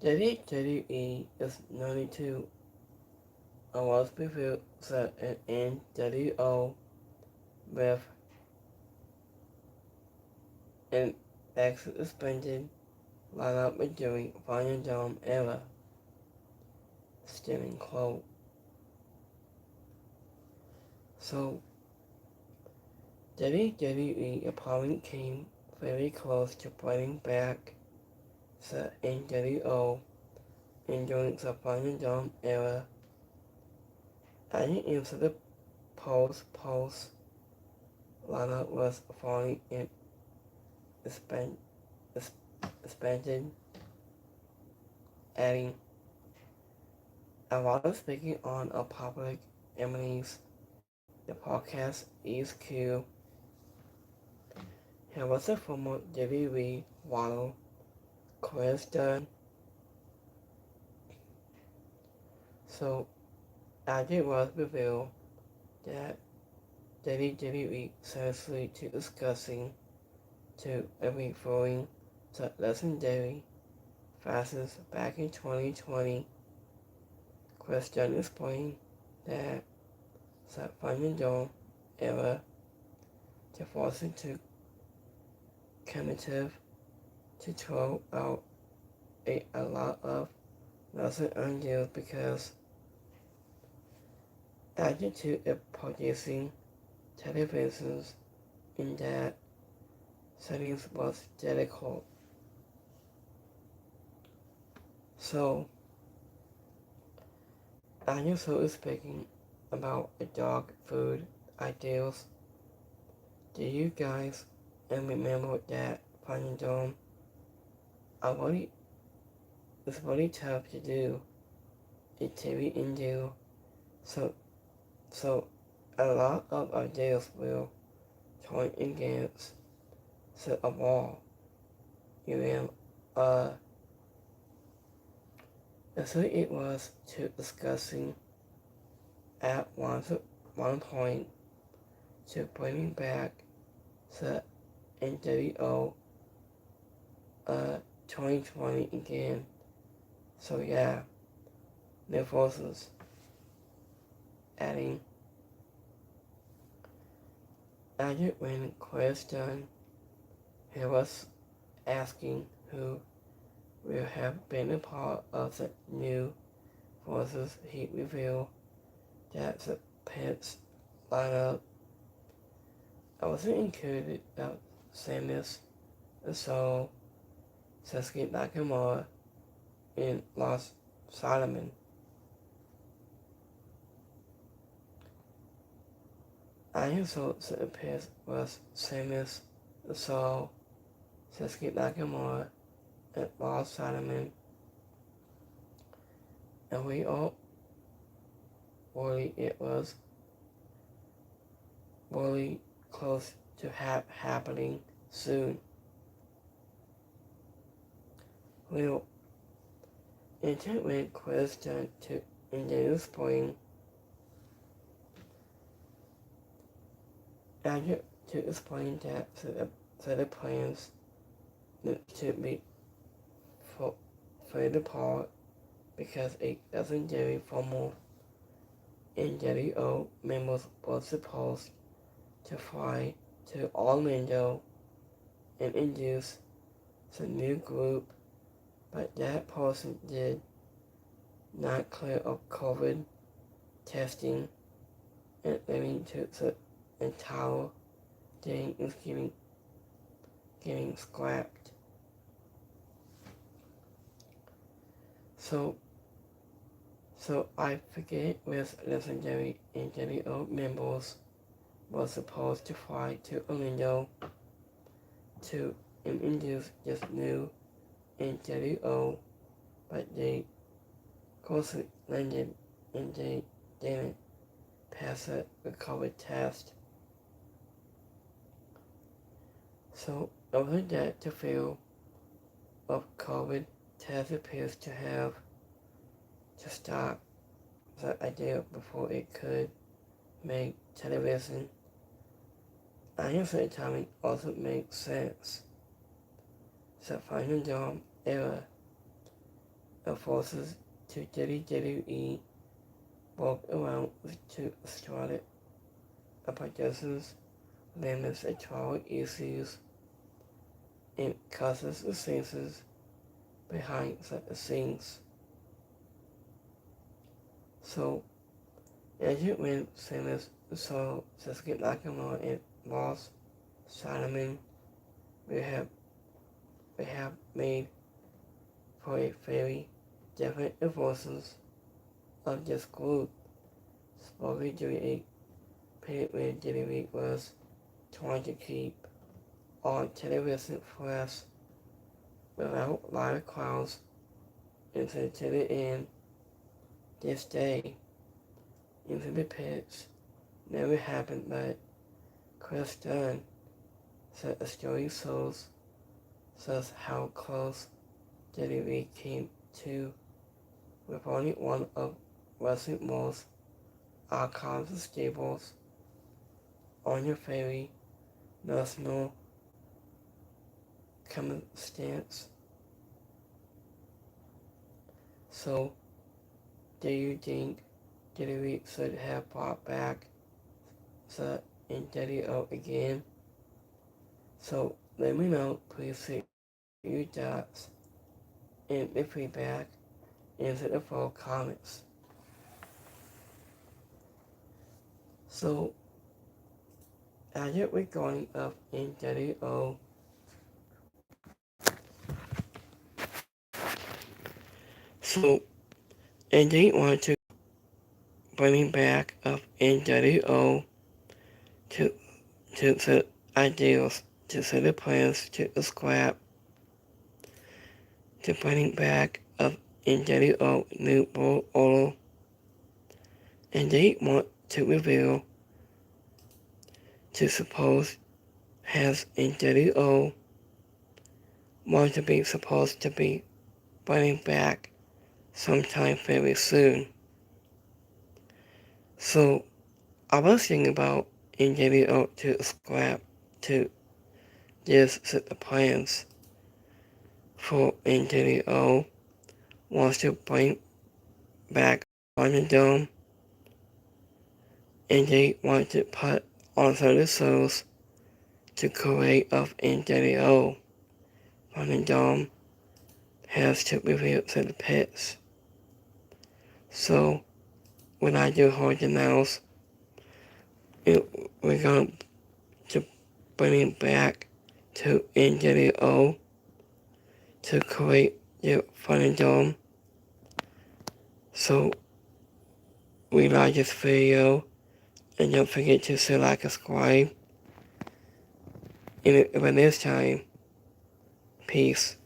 WWE is known to a lot of people set an NWO with an expanded lineup during ThunderDome era. Standing quote. So WWE opponent came very close to bringing back the NWO and during the ThunderDome era. Adding into the post lineup was finally expanded, adding a lot of speaking on a public enemies. The podcast is Q. He was a former WWE Waddle, Chris Dunn. So after it was revealed that WWE seriously to discussing to referring the legendary fastest back in 2020, Chris Dunn explained that the ThunderDome era to force into cumulative to throw out a lot of lesson ideas because added to producing televisions in that settings was difficult. So, I also speaking about the dog food ideals. Do you guys remember that Finding Dome? It's really tough to do a TV interview. So a lot of ideas will join against the wall. You am so it was to discussing at one point to bringing back the NWO 2020 again. So yeah, new forces adding after when Chris Dunn he was asking who will have been a part of the new forces, he revealed that the Pets lineup wasn't included of Samus, Soul, Sasuke Nakamura, and Lost Solomon. I also the Pets was Samus, Soul, Sasuke Nakamura, and Lost Solomon, and we all worried it was really close to happening soon. Well, until when Chris Dunn to in the spring, after to explain that the plans to be further apart because a legendary formal NWO members were supposed to fly to Orlando and introduce the new group, but that person did not clear of COVID testing and leading to the entire thing is getting scrapped. So I forget which legendary NWO members were supposed to fly to Orlando to introduce this new NWO, but they closely landed and they didn't pass the COVID test. So over that the field of COVID test appears to have to stop the idea before it could make television. I guess the timing also makes sense. The Final Dome era of forces to WWE broke around to start producers, limits editorial issues, and causes the senses behind the scenes. So, as it went, Simmons saw Sasuke Nakamura and Boss Solomon we have made for a very different voices of this group. Supposedly during a period where WWE was trying to keep all television press without live crowds until to the end. This day into the pits never happened, but Chris Dunn said the story shows how close WWE came to with only one of wrestling most archives of stables on your very national common stance. So, do you think WWE should have brought back the NWO again? So let me know, please see your thoughts and the feedback into the full comments. So, as a recording of NWO, so and they want to bring back of NWO to the ideals, to set the plans, to the scrap, to bring back of NWO New World Order, and they want to reveal to suppose has NWO want to be supposed to be bringing back sometime very soon. So I was thinking about NWO to scrap to just set the plans for NWO wants to bring back ThunderDome, and they want to put also the souls to create of NWO. ThunderDome has to reveal to the pits. So when I do hold the nails, we're going to bring it back to NWO to create the ThunderDome. So we like this video, and don't forget to like and subscribe. And by this time, peace.